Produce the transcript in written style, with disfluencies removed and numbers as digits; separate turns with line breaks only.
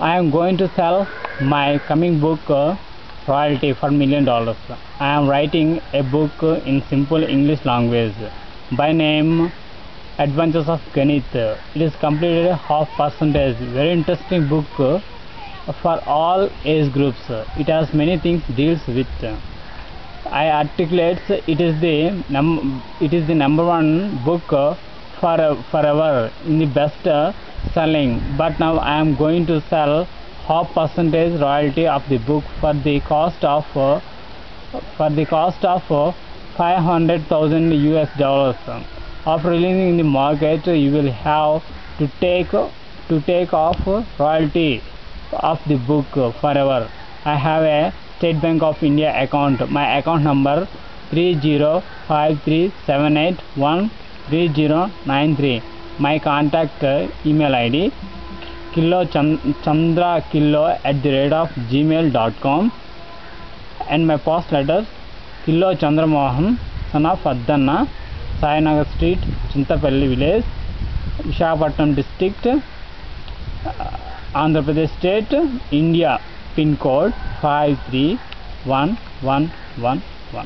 I am going to sell my coming book royalty for $1 million. I am writing a book in simple English language by name Adventures of Ganit. It is completed half percentage. Very interesting book for all age groups. It has many things deals with. I articulates it is the number one book forever in the best selling. But now I am going to sell half percentage royalty of the book for the cost of 500,000 US dollars. After releasing in the market, you will have to take off royalty of the book forever. I have a State Bank of India account. My account number 305378133093. My contact email ID kilochandrakillo@gmail.com, and my post letters Killo Chandramohan, son of Addanna, Sayanagar Street, Chintapalli Village, Visakhapatnam District, Andhra Pradesh State, India. Pin code 5311111.